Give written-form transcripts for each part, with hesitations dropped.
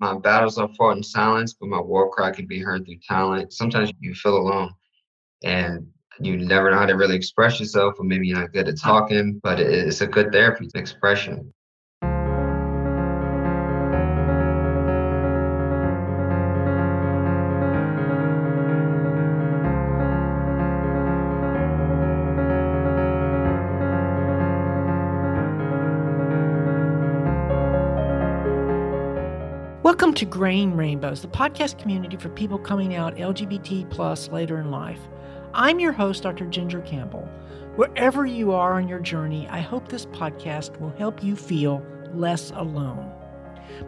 My battles are fought in silence, but my war cry can be heard through talent. Sometimes you feel alone and you never know how to really express yourself, or maybe you're not good at talking, but it's a good therapy expression. Welcome to Grain Rainbows, the podcast community for people coming out LGBT plus later in life. I'm your host, Dr. Ginger Campbell. Wherever you are on your journey, I hope this podcast will help you feel less alone.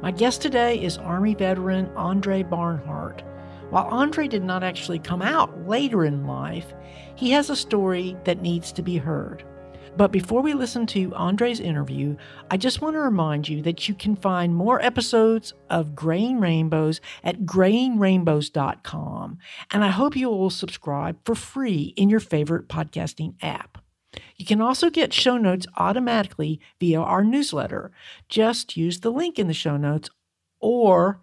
My guest today is Army veteran Andre Barnhardt. While Andre did not actually come out later in life, he has a story that needs to be heard. But before we listen to Andre's interview, I just want to remind you that you can find more episodes of Grain Rainbows at grainrainbows.com. And I hope you will subscribe for free in your favorite podcasting app. You can also get show notes automatically via our newsletter. Just use the link in the show notes or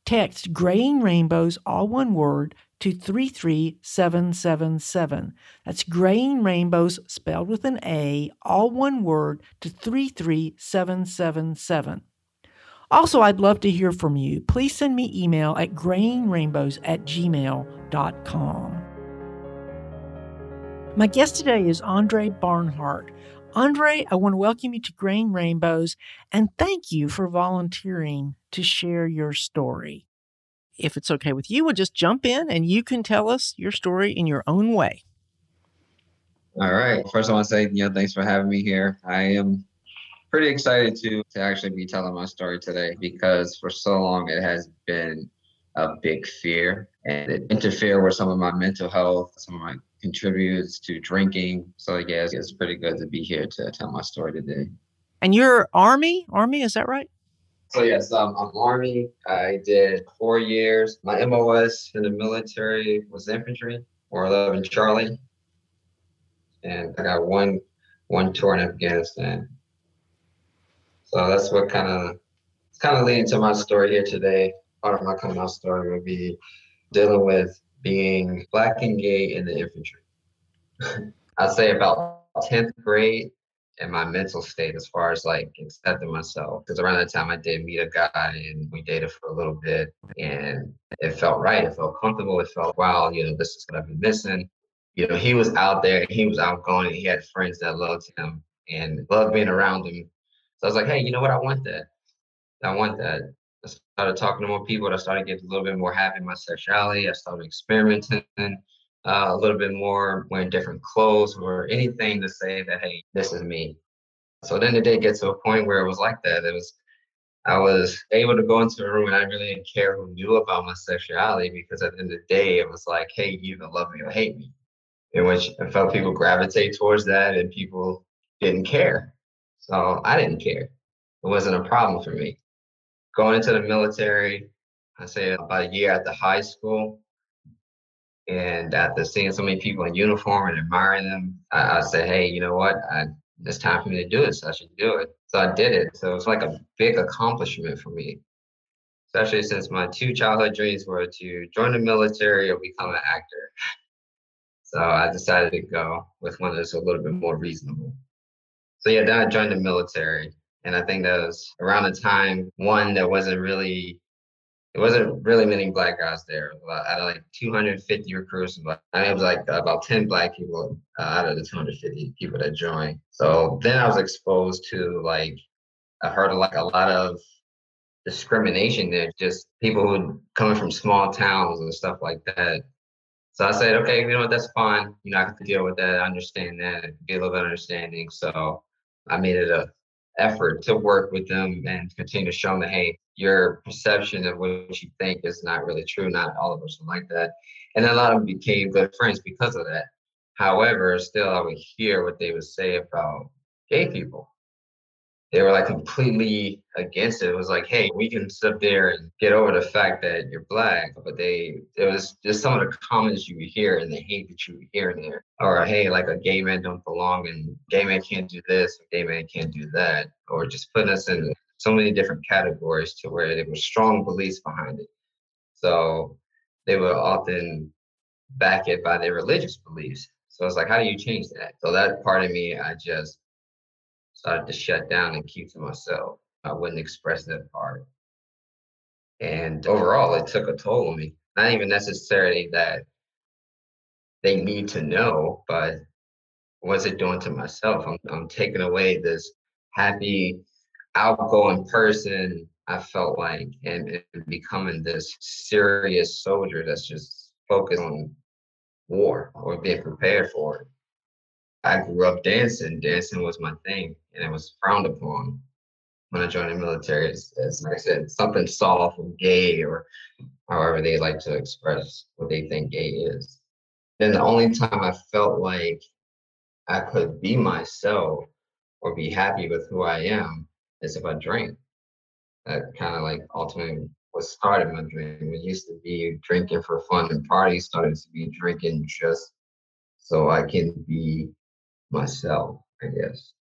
text Grain Rainbows, all one word, to 33777. That's Grain Rainbows spelled with an A, all one word, to 33777. Also, I'd love to hear from you. Please send me email at grainrainbows@gmail.com. My guest today is Andre Barnhardt. Andre, I want to welcome you to Grain Rainbows and thank you for volunteering to share your story. If it's okay with you, we'll just jump in and you can tell us your story in your own way. All right. First, I want to say, thanks for having me here. I am pretty excited to actually be telling my story today because for so long it has been a big fear and it interfered with some of my mental health, some of my contributes to drinking. So yeah, it's pretty good to be here to tell my story today. And you're Army, is that right? So yes, I'm Army. I did 4 years. My MOS in the military was infantry, or 11 Charlie, and I got one tour in Afghanistan. So that's what it's kind of leading to my story here today. Part of my coming out story would be dealing with being Black and gay in the infantry. I'd say about 10th grade and my mental state as far as like accepting myself. Because around that time I did meet a guy and we dated for a little bit and it felt right. It felt comfortable. It felt, wow, this is what I've been missing. He was out there and he was outgoing and he had friends that loved him and loved being around him. So I was like, hey, you know what? I want that. I want that. I started talking to more people. I started getting a little bit more happy in my sexuality. I started experimenting a little bit more, wearing different clothes or anything to say that, hey, this is me. So then it did get to a point where it was like that. I was able to go into a room and I really didn't care who knew about my sexuality because at the end of the day, it was like, hey, you either love me or hate me. In which I felt people gravitate towards that and people didn't care. So I didn't care. It wasn't a problem for me. Going into the military, I say about a year at the high school, and after seeing so many people in uniform and admiring them, I said, hey, you know what? It's time for me to do this. I should do it. So I did it. So it's like a big accomplishment for me, especially since my 2 childhood dreams were to join the military or become an actor. So I decided to go with one that's a little bit more reasonable. So yeah, then I joined the military. And I think that was around the time, one, there wasn't really many Black guys there. Out of like 250 recruits, it was like about 10 Black people out of the 250 people that joined. So then I was exposed to I heard a lot of discrimination there, just people who coming from small towns and stuff like that. So I said, okay, you know what, that's fine. I have to deal with that. I understand that. Be a little bit understanding. So I made it a effort to work with them and continue to show them that, hey, your perception of what you think is not really true. Not all of us are like that. And a lot of them became good friends because of that. However, still I would hear what they would say about gay people. They were completely against it. It was like, hey, we can sit there and get over the fact that you're Black, but it was just some of the comments you would hear and the hate that you would hear there. Or, hey, like a gay man don't belong and gay man can't do this, gay man can't do that. Or just putting us in so many different categories to where there were strong beliefs behind it. So they would often back it by their religious beliefs. So it's like, how do you change that? So that part of me, I just started to shut down and keep to myself. I wouldn't express that part. And overall, it took a toll on me. Not even necessarily that they need to know, but what's it doing to myself? I'm taking away this happy, outgoing person I felt like, and becoming this serious soldier that's just focused on war or being prepared for it. I grew up dancing. Dancing was my thing, and it was frowned upon when I joined the military. As like I said, something soft or gay or however they like to express what they think gay is. Then the only time I felt like I could be myself or be happy with who I am is if I drank. That kind of like ultimately what started my drinking. It used to be drinking for fun and parties, started to be drinking just so I can be myself, I guess.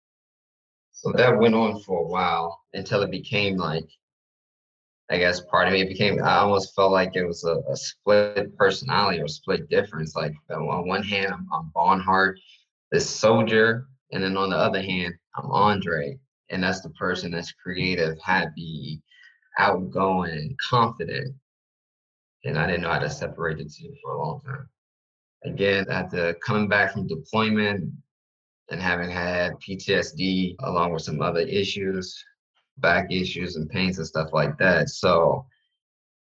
So that went on for a while until it became like, I guess part of me became, I almost felt like it was a split personality or split difference. Like on one hand, I'm Barnhardt, this soldier, and then on the other hand, I'm Andre, and that's the person that's creative, happy, outgoing, confident. And I didn't know how to separate the two for a long time. Again, after coming back from deployment and having had PTSD along with some other issues, back issues and pains and stuff like that. So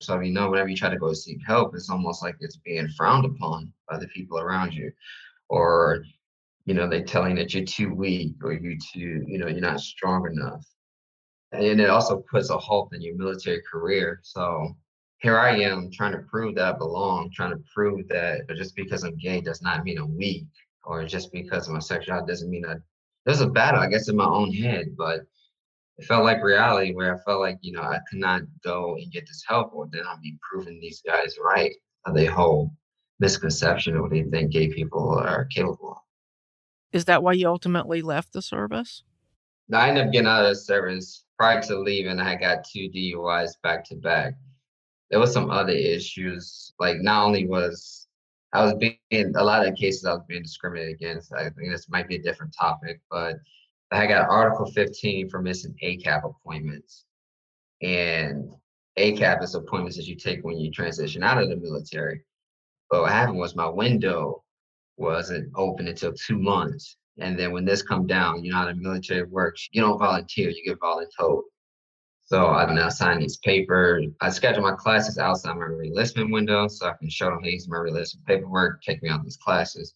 whenever you try to go seek help, it's almost like it's being frowned upon by the people around you, or they telling that you're too weak or you're not strong enough. And it also puts a halt in your military career. So here I am trying to prove that I belong, trying to prove that just because I'm gay does not mean I'm weak, or just because I'm sexuality doesn't mean there's a battle, I guess, in my own head, but it felt like reality where I felt like, I could not go and get this help or then I'll be proving these guys right. They whole misconception of what they think gay people are capable of. Is that why you ultimately left the service? Now, I ended up getting out of the service. Prior to leaving, I got 2 DUIs back to back. There was some other issues. Like not only was I was being a lot of cases I was being discriminated against. I think this might be a different topic, but I got Article 15 for missing ACAP appointments. And ACAP is appointments that you take when you transition out of the military. But what happened was my window wasn't open until 2 months. And then when this come down, you know how the military works. You don't volunteer, you get voluntold. So I now sign these papers. I schedule my classes outside my reenlistment window so I can show them, hey, here's my reenlistment paperwork, take me out these classes.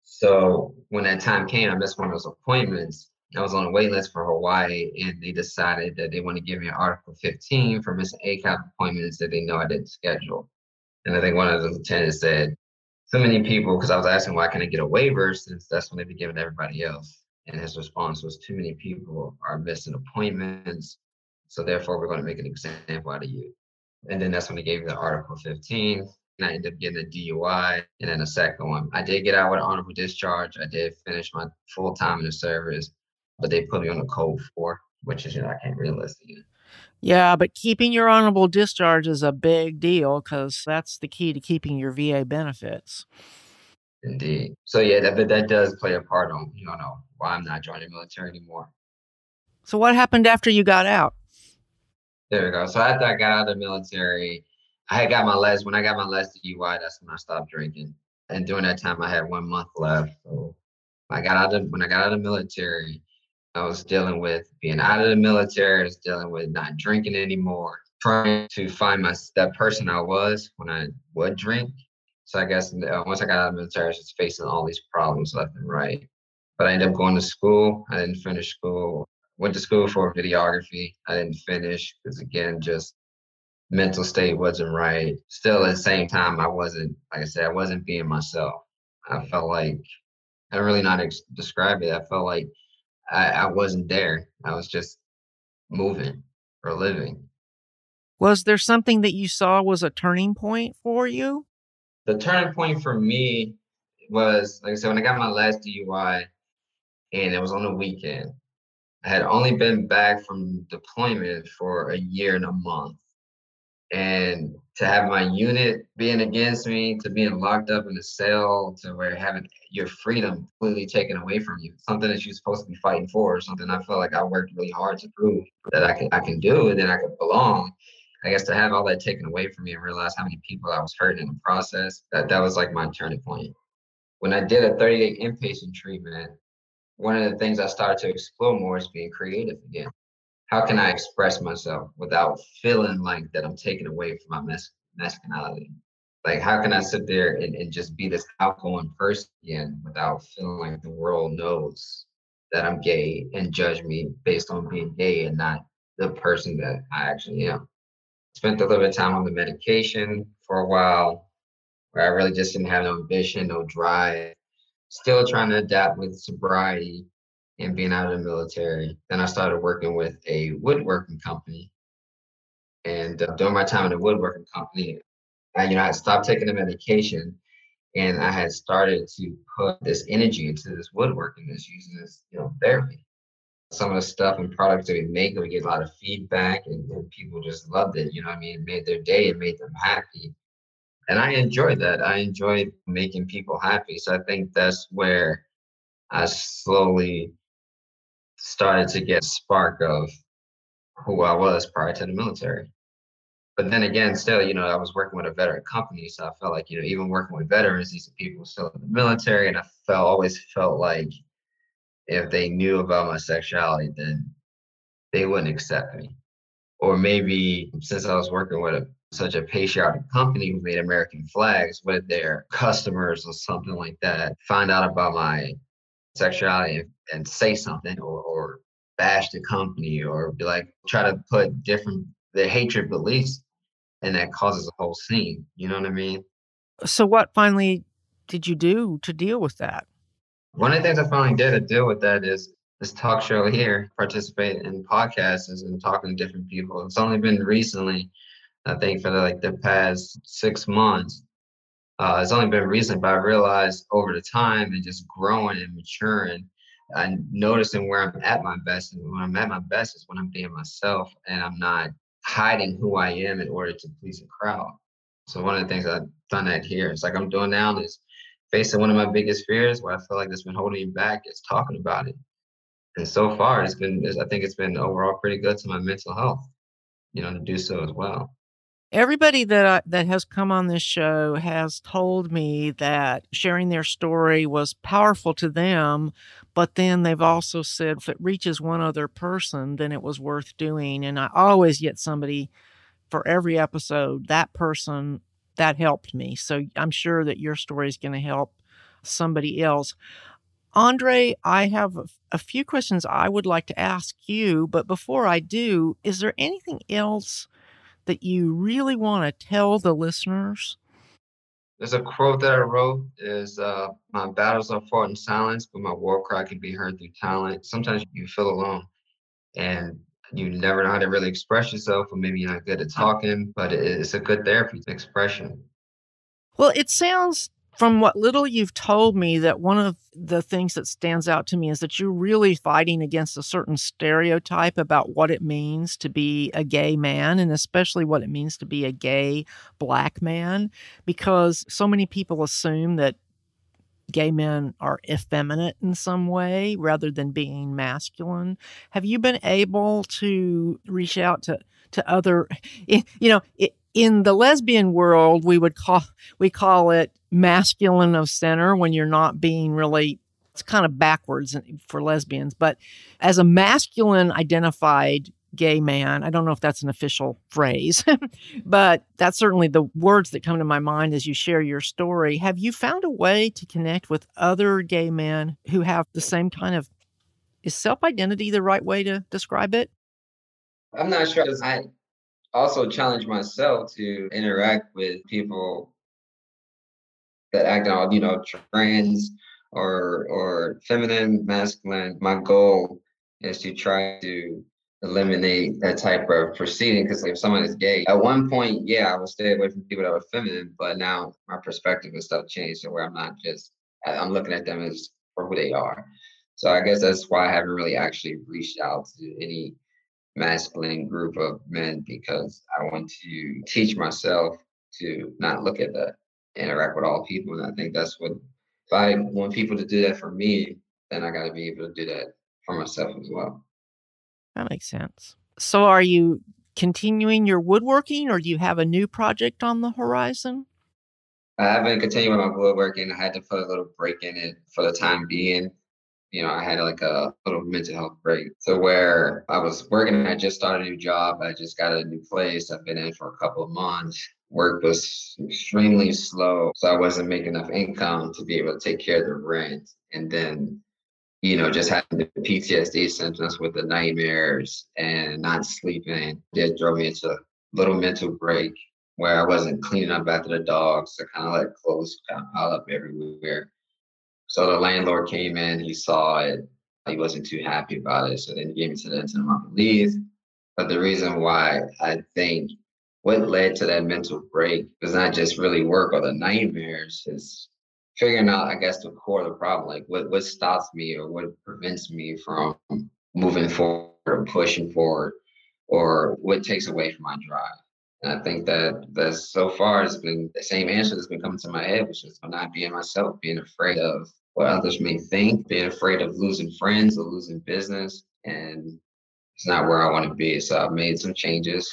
So when that time came, I missed one of those appointments. I was on a wait list for Hawaii, and they decided that they want to give me an Article 15 for missing ACAP appointments that they know I didn't schedule. And I think one of the lieutenants said, so many people, because I was asking why can't I get a waiver since that's when they be giving to everybody else. And his response was, too many people are missing appointments, so therefore we're going to make an example out of you. And then that's when they gave me the Article 15. And I ended up getting a DUI and then a second one. I did get out with an honorable discharge. I did finish my full time in the service, but they put me on a code 4, which is, I can't re-enlist again. Yeah, but keeping your honorable discharge is a big deal because that's the key to keeping your VA benefits. Indeed. So yeah, that does play a part on, why I'm not joining the military anymore. So what happened after you got out? There we go. So after I got out of the military, when I got my last DUI, that's when I stopped drinking. And during that time, I had 1 month left. So when I got out of the military, I was dealing with being out of the military. I was dealing with not drinking anymore, trying to find that person I was when I would drink. So I guess once I got out of the military, I was just facing all these problems left and right. But I ended up going to school. I didn't finish school. Went to school for videography. I didn't finish because, again, just mental state wasn't right. Still, at the same time, I wasn't, like I said, I wasn't being myself. I felt like, I don't really know how to describe it. I felt like I wasn't there. I was just moving or living. Was there something that you saw was a turning point for you? The turning point for me was, like I said, when I got my last DUI, and it was on the weekend. I had only been back from deployment for a year and a month. And to have my unit being against me, to being locked up in a cell, to where having your freedom completely taken away from you, something that you're supposed to be fighting for, something I felt like I worked really hard to prove that I can do, and then I could belong. I guess to have all that taken away from me and realize how many people I was hurting in the process, that was like my turning point. When I did a 30-day inpatient treatment, one of the things I started to explore more is being creative again. How can I express myself without feeling like that I'm taken away from my masculinity? Like, how can I sit there and just be this outgoing person again without feeling like the world knows that I'm gay and judge me based on being gay and not the person that I actually am? Spent a little bit of time on the medication for a while where I really just didn't have no ambition, no drive, still trying to adapt with sobriety and being out of the military. Then I started working with a woodworking company. And during my time in the woodworking company, I had stopped taking the medication and I had started to put this energy into this woodworking, this using this, therapy. Some of the stuff and products that we make, we get a lot of feedback and people just loved it. You know what I mean? It made their day, it made them happy. And I enjoyed that. I enjoyed making people happy. So I think that's where I slowly started to get a spark of who I was prior to the military. But then again, still, I was working with a veteran company, so I felt like, even working with veterans, these are people still in the military, and I always felt like if they knew about my sexuality, then they wouldn't accept me. Or maybe since I was working with such a patriotic company who made American flags, with their customers or something like that find out about my sexuality and say something or bash the company or be like try to put different the hatred beliefs, and that causes a whole scene. You know what I mean? So, what finally did you do to deal with that? One of the things I finally did to deal with that is this talk show here, participate in podcasts and talking to different people. It's only been recently, I think, for like the past 6 months. It's only been recent, but I realized over the time and just growing and maturing, and noticing where I'm at my best. And when I'm at my best is when I'm being myself and I'm not hiding who I am in order to please a crowd. So one of the things I've done that here, it's like I'm doing now is facing one of my biggest fears where I feel like it's been holding me back is talking about it. And so far, I think it's been overall pretty good to my mental health, to do so as well. Everybody that has come on this show has told me that sharing their story was powerful to them, but then they've also said if it reaches one other person, then it was worth doing. And I always get somebody for every episode, that person that helped me. So I'm sure that your story is going to help somebody else. Andre, I have a few questions I would like to ask you, but before I do, is there anything else that you really want to tell the listeners? There's a quote that I wrote is my battles are fought in silence, but my war cry can be heard through talent. Sometimes you feel alone and you never know how to really express yourself, or maybe you're not good at talking, but it's a good therapy expression. Well, it sounds from what little you've told me that one of the things that stands out to me is that you're really fighting against a certain stereotype about what it means to be a gay man, and especially what it means to be a gay Black man, because so many people assume that gay men are effeminate in some way rather than being masculine. Have you been able to reach out to other, in the lesbian world, we call it masculine of center when you're not being really, it's kind of backwards for lesbians, but as a masculine identified gay man, I don't know if that's an official phrase, but that's certainly the words that come to my mind as you share your story. Have you found a way to connect with other gay men who have the same kind of, is self-identity the right way to describe it? I'm not sure. I also challenge myself to interact with people that act out, trans or feminine, masculine. My goal is to try to eliminate that type of proceeding because if someone is gay, at one point, yeah, I would stay away from people that were feminine, but now my perspective and stuff changed to where I'm not just I'm looking at them as for who they are. So I guess that's why I haven't really actually reached out to any masculine group of men, because I want to teach myself to not look at that, interact with all people. And I think that's what, if I want people to do that for me, then I got to be able to do that for myself as well. That makes sense. So are you continuing your woodworking or do you have a new project on the horizon? I haven't continued with my woodworking. I had to put a little break in it for the time being. I had like a little mental health break to where I was working. I just started a new job. I just got a new place. I've been in for a couple of months. Work was extremely slow. So I wasn't making enough income to be able to take care of the rent. And then, just having the PTSD symptoms with the nightmares and not sleeping did drove me into a little mental break where I wasn't cleaning up after the dogs. So kind of let clothes kind of pile up everywhere. So the landlord came in, he saw it, he wasn't too happy about it. So then he gave me to the end of the month leave. But the reason why I think what led to that mental break was not just really work or the nightmares, is figuring out, I guess, the core of the problem. Like what stops me or what prevents me from moving forward or pushing forward, or what takes away from my drive. And I think that so far has been the same answer that's been coming to my head, which is not being myself, being afraid of what others may think, being afraid of losing friends or losing business. And it's not where I want to be. So I've made some changes.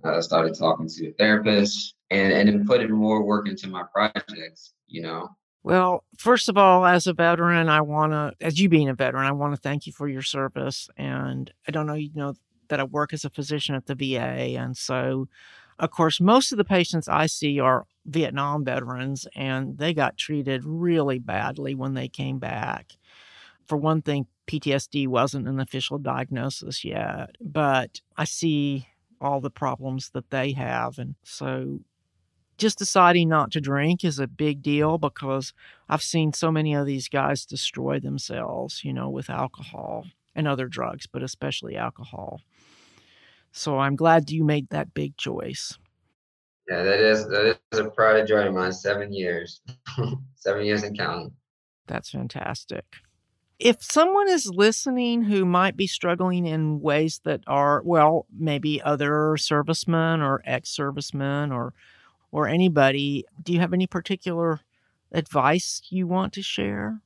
I started talking to a therapist and then putting more work into my projects. Well, first of all, as a veteran, as you being a veteran, I want to thank you for your service. And I don't know, that I work as a physician at the VA. And so, of course, most of the patients I see are Vietnam veterans, and they got treated really badly when they came back. For one thing, PTSD wasn't an official diagnosis yet, but I see all the problems that they have. And so just deciding not to drink is a big deal because I've seen so many of these guys destroy themselves, with alcohol and other drugs, but especially alcohol. So I'm glad you made that big choice. Yeah, that is a pride of joy of mine. 7 years, 7 years and counting. That's fantastic. If someone is listening who might be struggling in ways that are, well, maybe other servicemen or ex-servicemen or anybody, do you have any particular advice you want to share?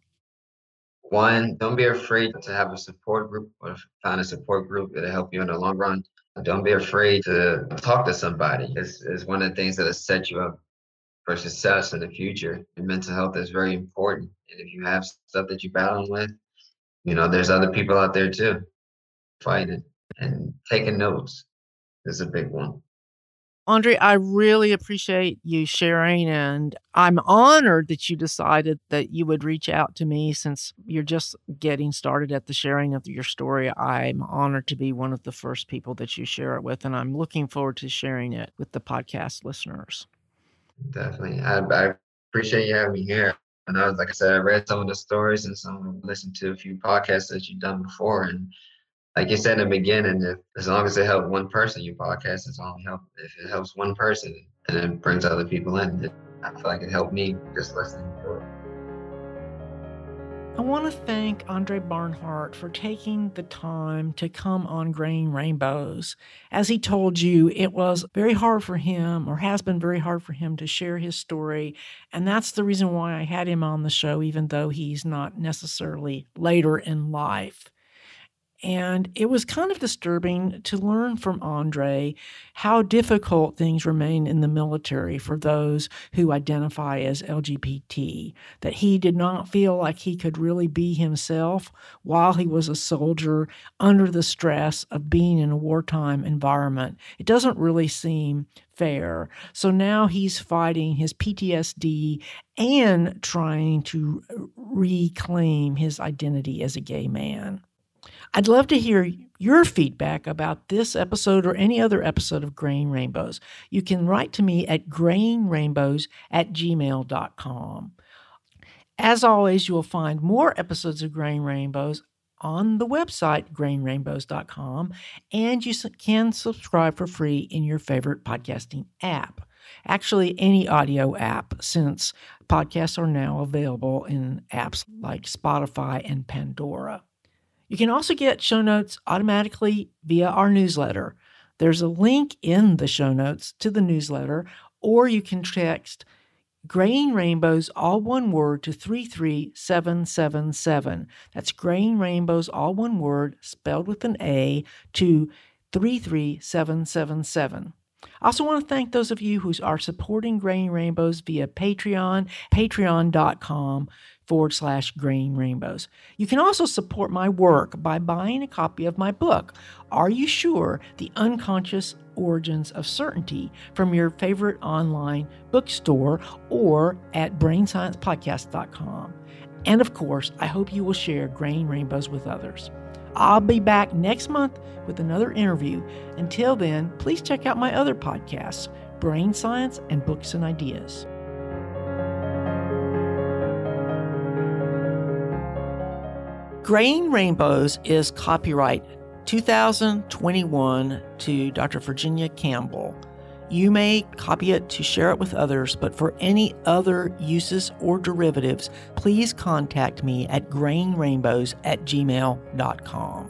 One, don't be afraid to have a support group or find a support group that'll help you in the long run. Don't be afraid to talk to somebody. It's one of the things that'll set you up for success in the future. And mental health is very important. And if you have stuff that you're battling with, there's other people out there too fighting, and taking notes is a big one. Andre, I really appreciate you sharing, and I'm honored that you decided that you would reach out to me since you're just getting started at the sharing of your story. I'm honored to be one of the first people that you share it with, and I'm looking forward to sharing it with the podcast listeners. Definitely. I appreciate you having me here. And like I said, I read some of the stories and listened to a few podcasts that you've done before. And like you said in the beginning, as long as it helps one person, your podcast is only help. If it helps one person and it brings other people in, I feel like it helped me just listening to it. I want to thank Andre Barnhardt for taking the time to come on Grain Rainbows. As he told you, it was very hard for him, or has been very hard for him, to share his story. And that's the reason why I had him on the show, even though he's not necessarily later in life. And it was kind of disturbing to learn from Andre how difficult things remain in the military for those who identify as LGBT, that he did not feel like he could really be himself while he was a soldier under the stress of being in a wartime environment. It doesn't really seem fair. So now he's fighting his PTSD and trying to reclaim his identity as a gay man. I'd love to hear your feedback about this episode or any other episode of Grain Rainbows. You can write to me at grainrainbows@gmail.com. As always, you will find more episodes of Grain Rainbows on the website, grainrainbows.com, and you can subscribe for free in your favorite podcasting app. Actually, any audio app, since podcasts are now available in apps like Spotify and Pandora. You can also get show notes automatically via our newsletter. There's a link in the show notes to the newsletter, or you can text Graying Rainbows, all one word, to 33777. That's Graying Rainbows, all one word, spelled with an A, to 33777. I also want to thank those of you who are supporting Graying Rainbows via Patreon, patreon.com/Graying Rainbows. You can also support my work by buying a copy of my book, Are You Sure? The Unconscious Origins of Certainty, from your favorite online bookstore or at brainsciencepodcast.com. And of course, I hope you will share Graying Rainbows with others. I'll be back next month with another interview. Until then, please check out my other podcasts, Brain Science and Books and Ideas. Graying Rainbows is copyright 2021 to Dr. Virginia Campbell. You may copy it to share it with others, but for any other uses or derivatives, please contact me at grayingrainbows@gmail.com.